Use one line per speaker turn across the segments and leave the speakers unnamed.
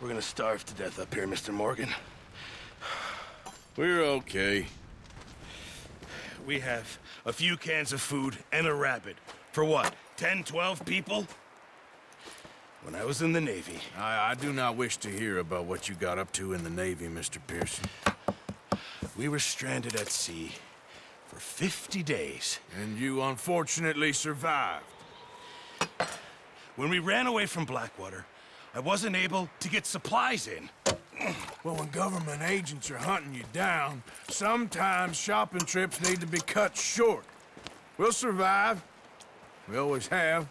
We're gonna starve to death up here, Mr. Morgan.
We're okay.
We have a few cans of food and a rabbit. For what, 10, 12 people? When I was in the Navy...
I do not wish to hear about what you got up to in the Navy, Mr. Pearson.
We were stranded at sea for 50 days.
And you unfortunately survived.
When we ran away from Blackwater, I wasn't able to get supplies in.
Well, when government agents are hunting you down, sometimes shopping trips need to be cut short. We'll survive. We always have.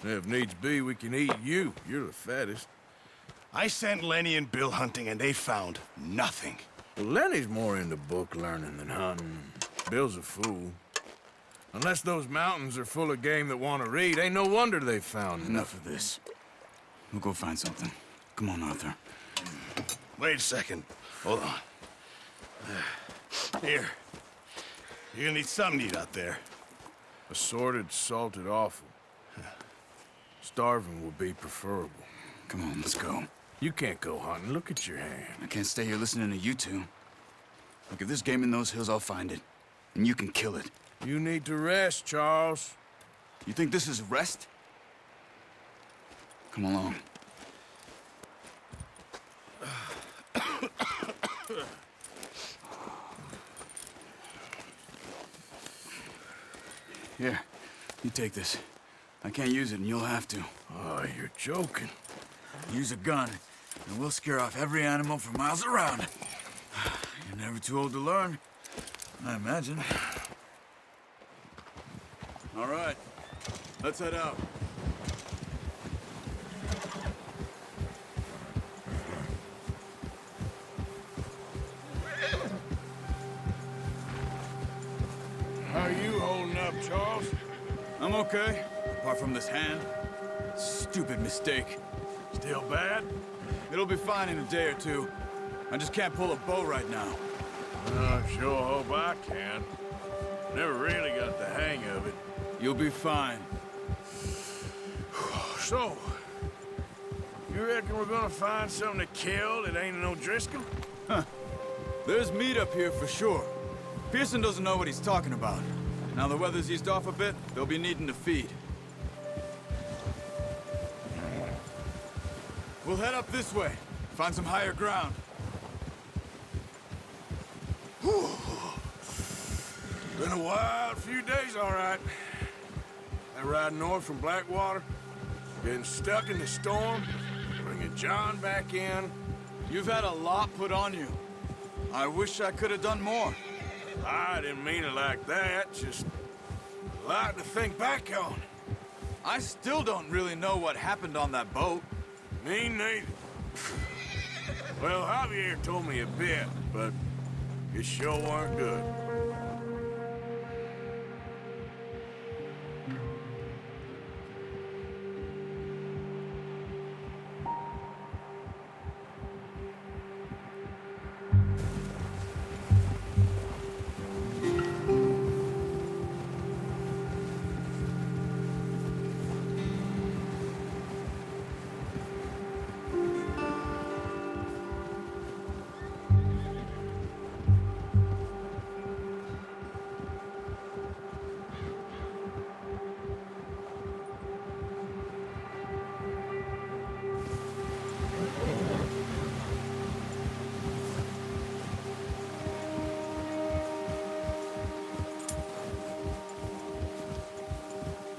If needs be, we can eat you. You're the fattest.
I sent Lenny and Bill hunting, and they found nothing.
Well, Lenny's more into book learning than hunting. Bill's a fool. Unless those mountains are full of game that want to read, ain't no wonder they found
Enough of this. We'll go find something. Come on, Arthur.
Wait a second. Hold on. Here. You're gonna need something to eat out there.
Assorted, salted offal. Starving would be preferable.
Come on, let's go.
You can't go hunting. Look at your hand.
I can't stay here listening to you two. Look, if there's game in those hills, I'll find it. And you can kill it.
You need to rest, Charles.
You think this is rest? Come along. Here, you take this. I can't use it, and you'll have to.
Oh, you're joking.
Use a gun, and we'll scare off every animal for miles around. You're never too old to learn, I imagine. All right, let's head out.
How are you holding up, Charles?
I'm okay, apart from this hand. Stupid mistake.
Still bad?
It'll be fine in a day or two. I just can't pull a bow right now.
I sure hope I can. Never really got the hang of it.
You'll be fine.
So, you reckon we're gonna find something to kill that ain't no Driscoll?
There's meat up here for sure. Pearson doesn't know what he's talking about. Now the weather's eased off a bit, they'll be needing to feed. We'll head up this way. Find some higher ground.
Whew. Been a wild few days, all right. That ride north from Blackwater, getting stuck in the storm, bringing John back in.
You've had a lot put on you. I wish I could have done more.
I didn't mean it like that, just a lot to think back on.
I still don't really know what happened on that boat.
Me neither. Well, Javier told me a bit, but it sure weren't good.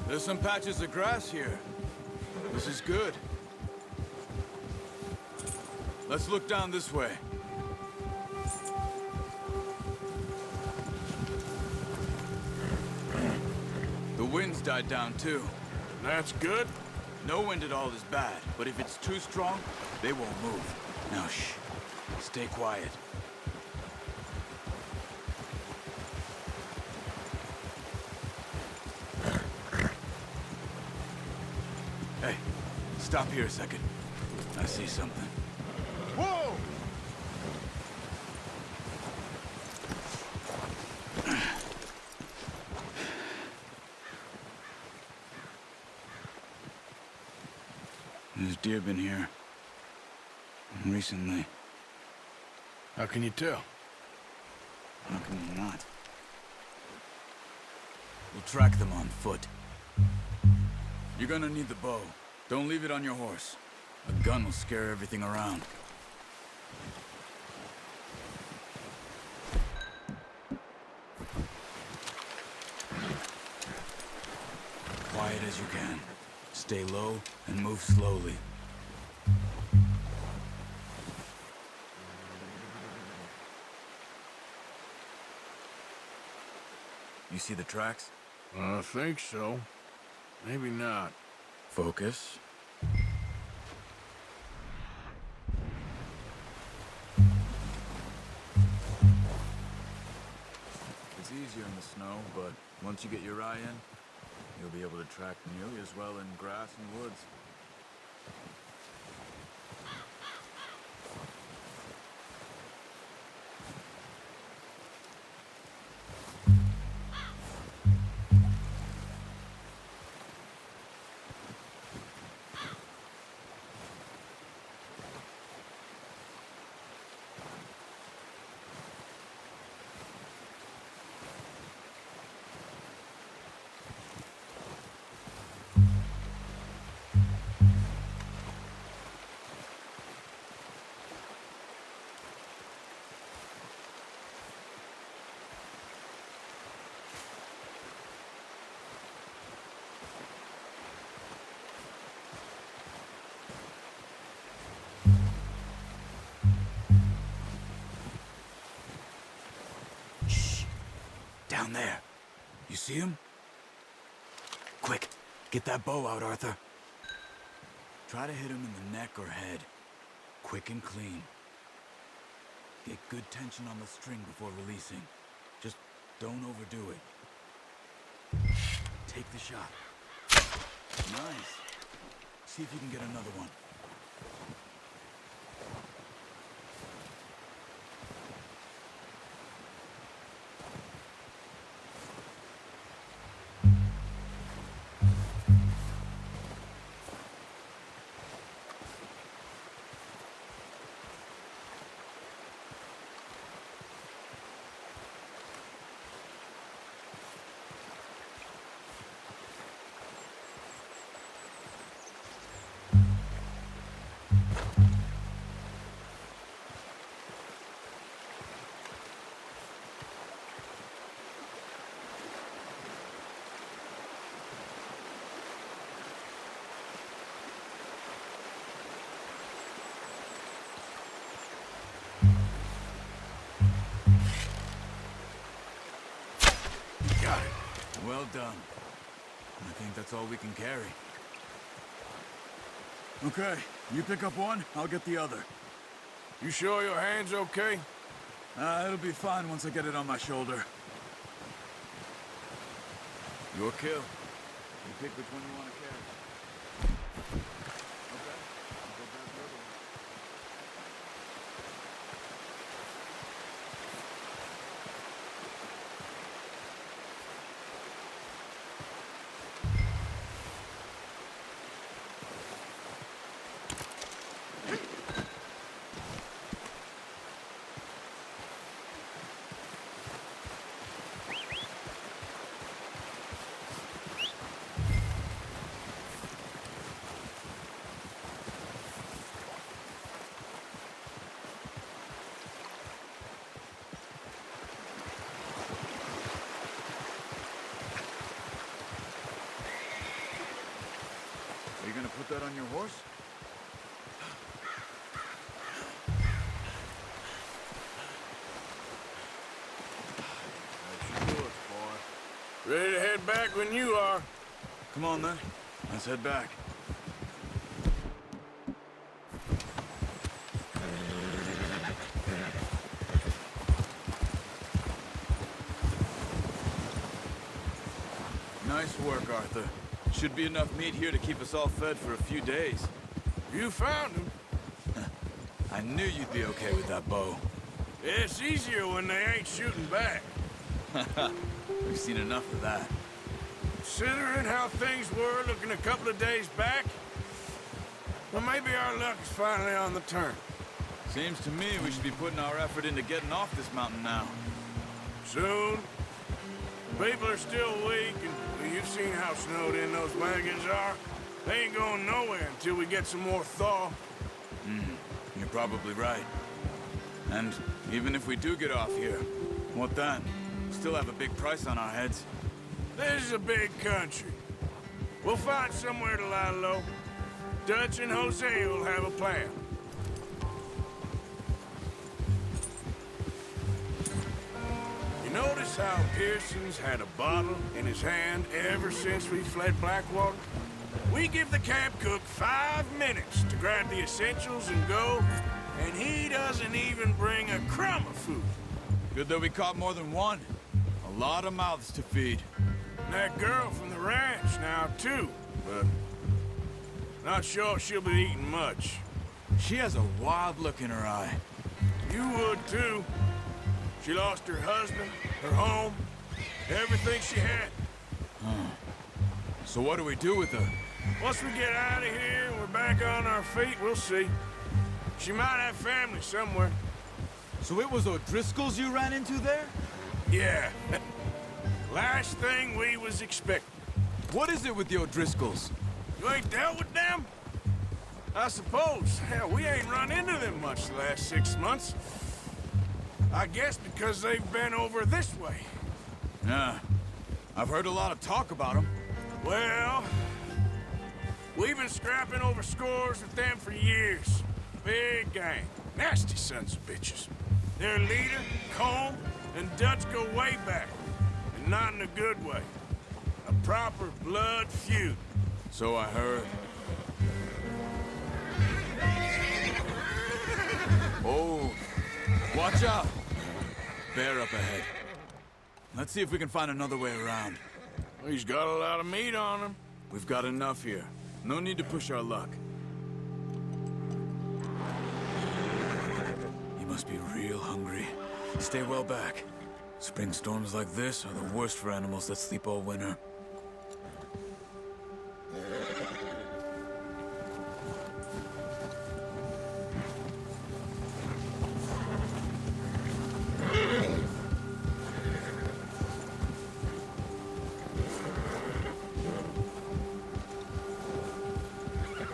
There's some patches of grass here. This is good. Let's look down this way. The wind's died down too.
That's good.
No wind at all is bad, but if it's too strong, they won't move. Now shh. Stay quiet. Hey, stop here a second. I see something.
Whoa!
There's deer been here. recently.
How can you tell?
How can you not? We'll track them on foot. You're gonna need the bow. Don't leave it on your horse. A gun will scare everything around. Quiet as you can. Stay low and move slowly. You see the tracks?
I think so. Maybe not.
Focus. It's easier in the snow, but once you get your eye in, you'll be able to track nearly as well in grass and woods. Down there. You see him? Quick, get that bow out, Arthur. Try to hit him in the neck or head. Quick and clean. Get good tension on the string before releasing. Just don't overdo it. Take the shot. Nice. See if you can get another one.
Got it.
Well done. I think that's all we can carry. Okay, you pick up one, I'll get the other.
You sure your hand's okay?
It'll be fine once I get it on my shoulder. Your kill. You pick which one you want to carry. Okay, I'll go grab the other one. Are you gonna put that on your horse? That's yours, boy.
Ready to head back when you are.
Come on, then. Let's head back. Nice work, Arthur. Should be enough meat here to keep us all fed for a few days.
You found him.
I knew you'd be okay with that bow.
It's easier when they ain't shooting back.
We've seen enough of that.
Considering how things were looking a couple of days back, well, maybe our luck is finally on the turn.
Seems to me we should be putting our effort into getting off this mountain now.
Soon. People are still weak, and well, you've seen how snowed in those wagons are. They ain't going nowhere until we get some more thaw.
You're probably right. And even if we do get off here, what then? We still have a big price on our heads.
This is a big country. We'll find somewhere to lie low. Dutch and Jose will have a plan. You notice how Pearson's had a bottle in his hand ever since we fled Blackwater? We give the camp cook 5 minutes to grab the essentials and go, and he doesn't even bring a crumb of food.
Good that we caught more than one. A lot of mouths to feed.
And that girl from the ranch now, too, but not sure she'll be eating much.
She has a wild look in her eye.
You would, too. She lost her husband, her home, everything she had.
So what do we do with her?
Once we get out of here and we're back on our feet, we'll see. She might have family somewhere.
So it was O'Driscoll's you ran into there?
Yeah. Last thing we was expecting.
What is it with the O'Driscolls?
You ain't dealt with them? I suppose. Hell, we ain't run into them much the last 6 months. I guess because they've been over this way.
Yeah. I've heard a lot of talk about them.
Well, we've been scrapping over scores with them for years. Big gang. Nasty sons of bitches. Their leader, Combe, and Dutch go way back. And not in a good way. A proper blood feud.
So I heard. Oh, watch out! Bear up ahead. Let's see if we can find another way around.
He's got a lot of meat on him.
We've got enough here. No need to push our luck. You must be real hungry. Stay well back. Spring storms like this are the worst for animals that sleep all winter.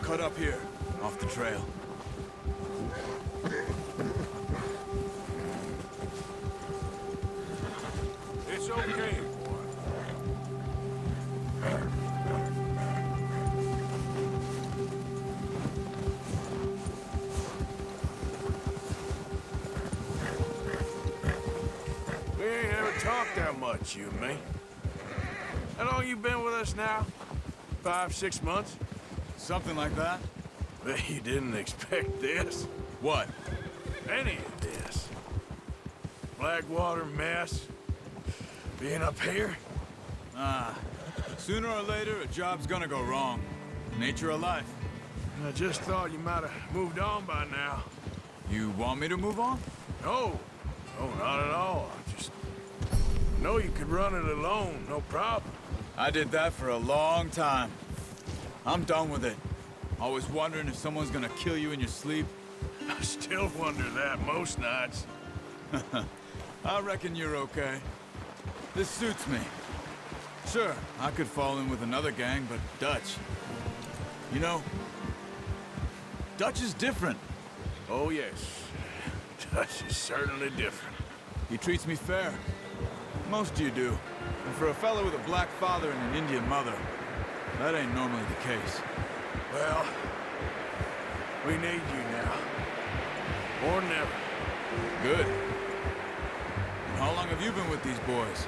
Cut up here, off the trail.
It's okay, boy. We ain't ever talked that much, you and me. How long you been with us now? 5, 6 months?
Something like that?
Bet you didn't expect this.
What?
Any of this. Blackwater mess. Being up here.
Sooner or later, a job's gonna go wrong. Nature of life.
I just thought you might have moved on by now.
You want me to move on?
No. No, not at all. I just know you could run it alone, no problem.
I did that for a long time. I'm done with it. Always wondering if someone's gonna kill you in your sleep.
I still wonder that most nights.
I reckon you're okay. This suits me. Sure, I could fall in with another gang, but Dutch... You know, Dutch is different.
Oh, yes. Dutch is certainly different.
He treats me fair. Most of you do. And for a fellow with a black father and an Indian mother, that ain't normally the case.
Well, we need you now. More than ever.
Good. And how long have you been with these boys?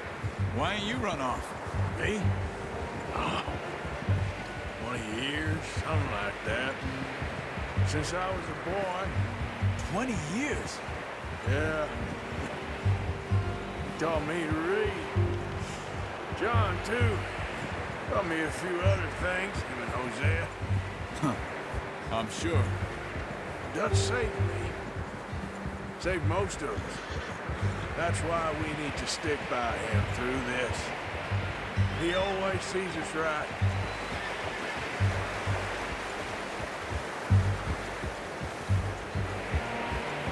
Why ain't you run off?
Me? 20 years, something like that. Since I was a boy.
20 years?
Yeah. He taught me to read. John, too. Taught me a few other things, him and Hosea.
I'm sure.
Dutch saved me. Saved most of us. That's why we need to stick by him through this. He always sees us right.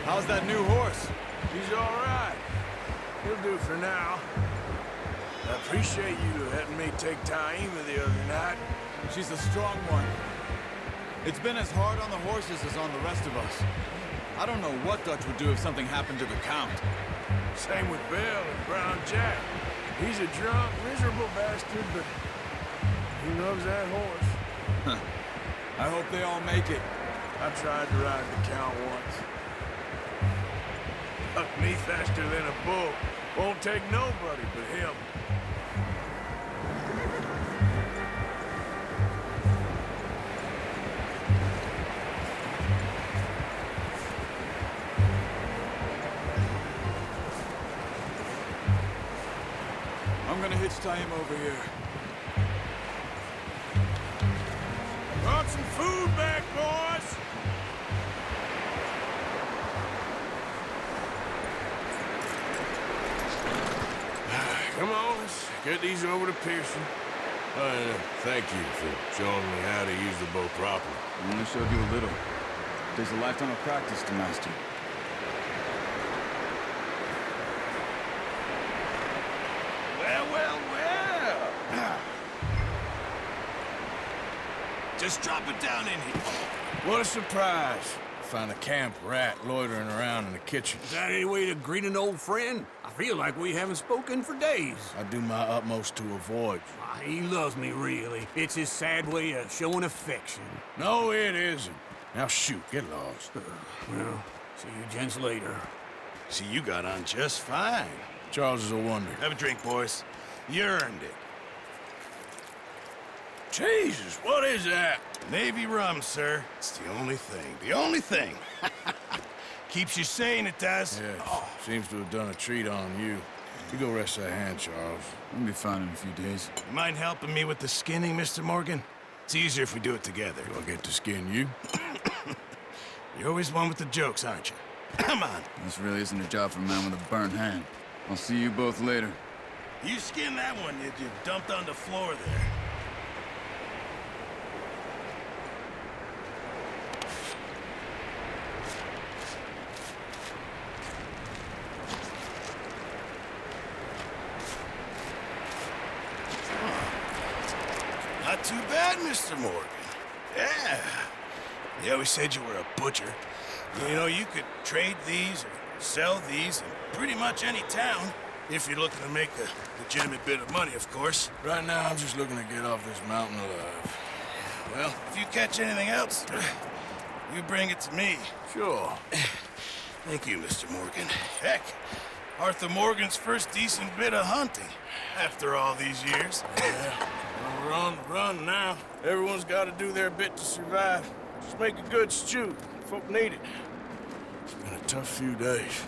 How's that new horse?
He's all right. He'll do for now. I appreciate you letting me take Taima the other night.
She's a strong one. It's been as hard on the horses as on the rest of us. I don't know what Dutch would do if something happened to the Count.
Same with Bill and Brown Jack. He's a drunk, miserable bastard, but he loves that horse.
I hope they all make it.
I tried to ride the Count once. Bucked me faster than a bull. Won't take nobody but him.
I'm gonna hitch Taima over here.
Brought some food back, boys! Come on, let's get these over to Pearson. Thank you for showing me how to use the bow properly.
I only showed you a little. There's a lifetime of practice to master.
Well, well, well. Just drop it down in here.
What a surprise. Found a camp rat loitering around in the kitchen.
Is that any way to greet an old friend? I feel like we haven't spoken for days.
I do my utmost to avoid you.
Ah, he loves me, really. It's his sad way of showing affection.
No, it isn't. Now shoot, get lost.
Well, see you gents later.
See, you got on just fine.
Charles is a wonder.
Have a drink, boys. You earned it.
Jesus, what is that?
Navy rum, sir. It's the only thing. The only thing. Keeps you sane, it does.
Yes, seems to have done a treat on you. You go rest that hand, Charles.
We'll be fine in a few days.
You mind helping me with the skinning, Mr. Morgan? It's easier if we do it together.
Do I get to skin you?
You're always one with the jokes, aren't you? Come on.
This really isn't a job for a man with a burnt hand. I'll see you both later.
You skinned that one you dumped on the floor there. Not too bad, Mr. Morgan. Yeah. They always said you were a butcher. You know, you could trade these or sell these in pretty much any town, if you're looking to make a legitimate bit of money, of course.
Right now, I'm just looking to get off this mountain alive.
Well, if you catch anything else, you bring it to me.
Sure.
Thank you, Mr. Morgan. Heck, Arthur Morgan's first decent bit of hunting after all these years.
Yeah, well, we're on the run now. Everyone's got to do their bit to survive. Just make a good stew. Folk need it. It's been a tough few days.